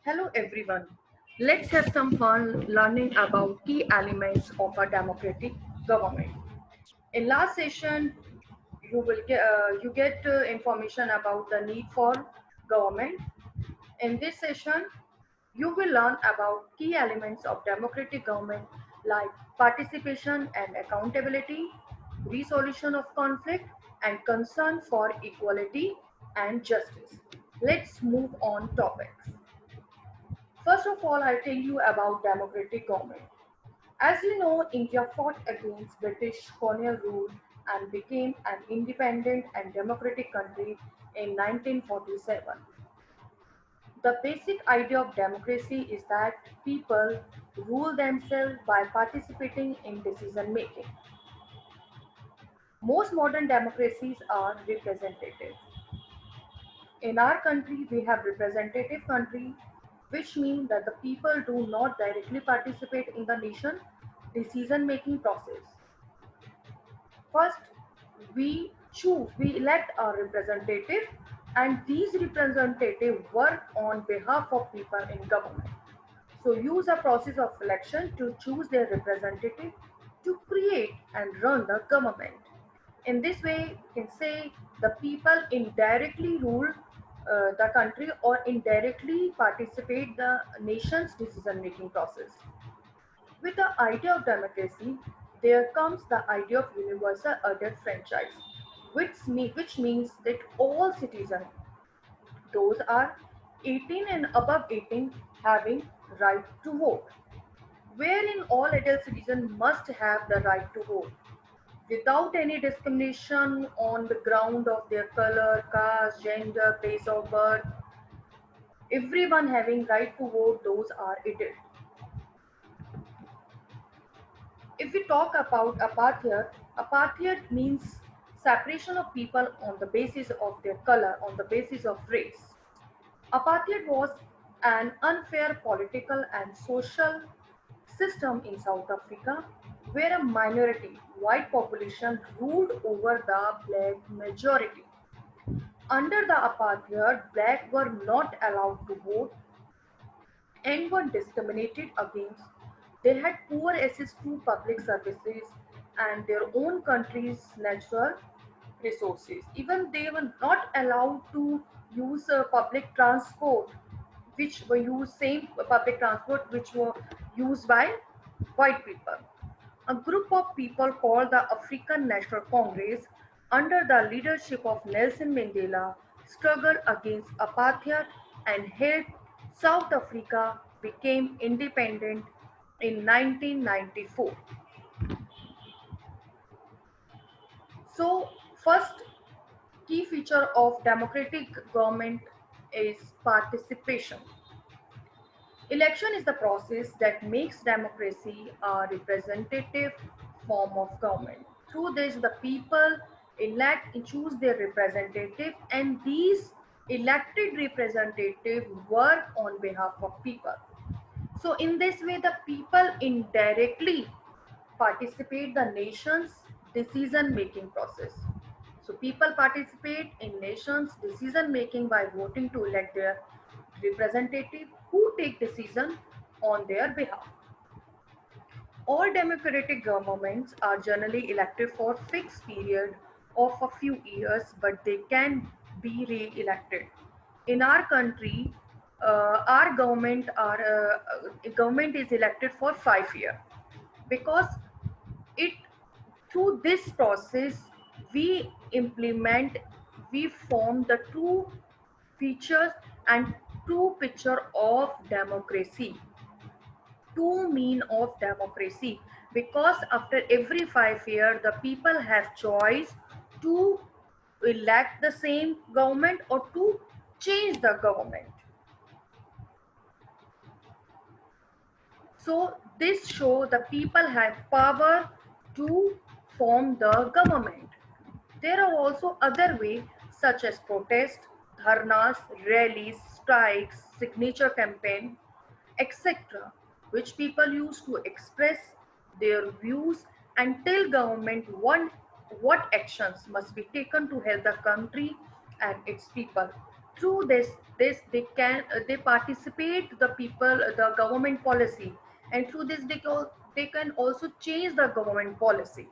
Hello everyone. Let's have some fun learning about key elements of a democratic government. In last session, you get information about the need for government. In this session, you will learn about key elements of democratic government like participation and accountability, resolution of conflict, and concern for equality and justice. Let's move on topics. First of all, I'll tell you about democratic government. As you know, India fought against British colonial rule and became an independent and democratic country in 1947. The basic idea of democracy is that people rule themselves by participating in decision making. Most modern democracies are representative. In our country, we have representative country, which means that the people do not directly participate in the nation decision-making process. First, we elect our representative, and these representatives work on behalf of people in government. So use a process of election to choose their representative to create and run the government. In this way, you can say the people indirectly rule the country or indirectly participate the nation's decision-making process. With the idea of democracy, there comes the idea of universal adult franchise, which means that all citizens, those are 18 and above 18, having right to vote, wherein all adult citizens must have the right to vote without any discrimination on the ground of their color, caste, gender, place of birth. Everyone having right to vote, those are adult. If we talk about apartheid, apartheid means separation of people on the basis of their color, on the basis of race. Apartheid was an unfair political and social system in South Africa where a minority white population ruled over the black majority. Under the apartheid, blacks were not allowed to vote and were discriminated against. They had poor access to public services and their own country's natural resources. Even they were not allowed to use public transport, which were used same public transport which were used by white people. A group of people called the African National Congress, under the leadership of Nelson Mandela, struggled against apartheid and helped South Africa become independent in 1994. So, first key feature of democratic government is participation. Election is the process that makes democracy a representative form of government. Through this, the people elect and choose their representative, and these elected representatives work on behalf of people. So, in this way, the people indirectly participate the nation's decision making process. So people participate in nations decision making by voting to elect their representative who take decision on their behalf. All democratic governments are generally elected for fixed period of a few years, but they can be re-elected. In our country, our government is elected for 5 years because it through this process we implement we form the true features and true picture of democracy, true mean of democracy, because after every 5 years the people have choice to elect the same government or to change the government. So this show the people have power to form the government. There are also other ways such as protest, dharnas, rallies, strikes, signature campaign, etc., which people use to express their views and tell government what actions must be taken to help the country and its people. Through this, this they participate the people the government policy, and through this they can also change the government policy.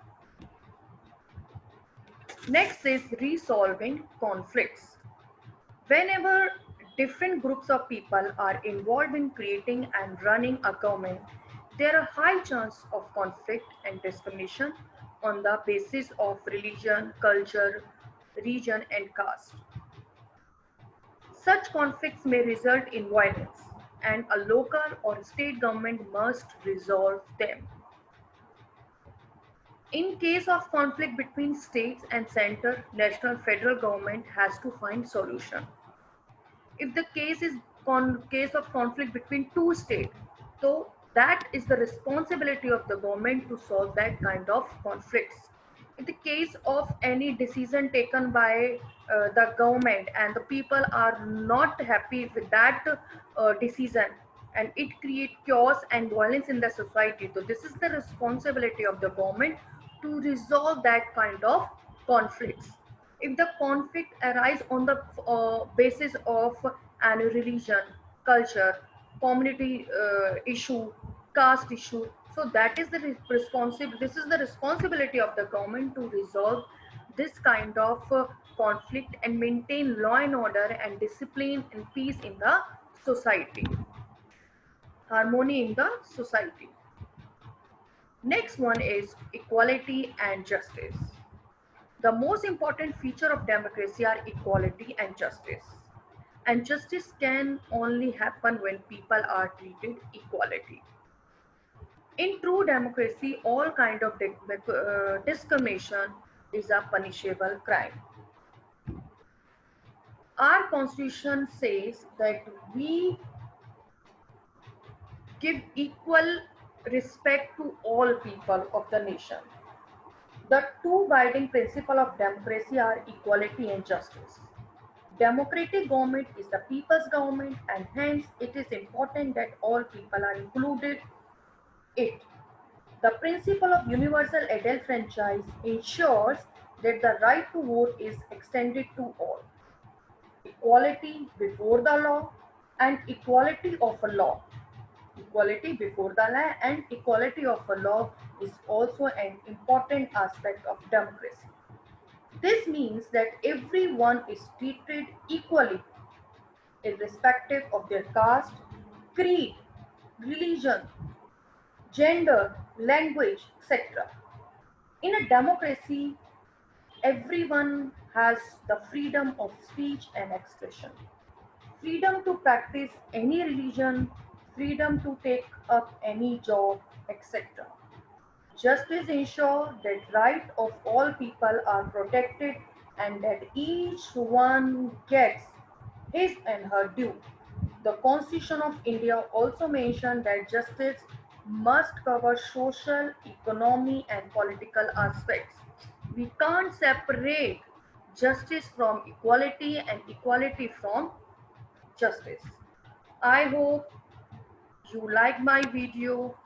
Next is resolving conflicts. Whenever different groups of people are involved in creating and running a government, there are high chances of conflict and discrimination on the basis of religion, culture, region, and caste. Such conflicts may result in violence, and a local or state government must resolve them. In case of conflict between states and center, national federal government has to find solution. If the case is case of conflict between two states, so that is the responsibility of the government to solve that kind of conflicts. In the case of any decision taken by the government and the people are not happy with that decision, and it creates chaos and violence in the society, so this is the responsibility of the government to resolve that kind of conflicts. If the conflict arise on the basis of any religion, culture, community issue, caste issue, so that is the responsibility. This is the responsibility of the government to resolve this kind of conflict and maintain law and order and discipline and peace in the society, harmony in the society. Next one is equality and justice. The most important feature of democracy are equality and justice. And justice can only happen when people are treated equality. In true democracy, all kind of discrimination is a punishable crime. Our constitution says that we give equal respect to all people of the nation. The two guiding principles of democracy are equality and justice. Democratic government is the people's government, and hence it is important that all people are included in it. The principle of universal adult franchise ensures that the right to vote is extended to all. Equality before the law and equality of a law. Equality before the law and equality of a law is also an important aspect of democracy. This means that everyone is treated equally, irrespective of their caste, creed, religion, gender, language, etc. In a democracy, everyone has the freedom of speech and expression, freedom to practice any religion, freedom to take up any job, etc. Justice ensures that rights of all people are protected and that each one gets his and her due. The Constitution of India also mentions that justice must cover social, economic, and political aspects. We can't separate justice from equality and equality from justice. I hope you like my video.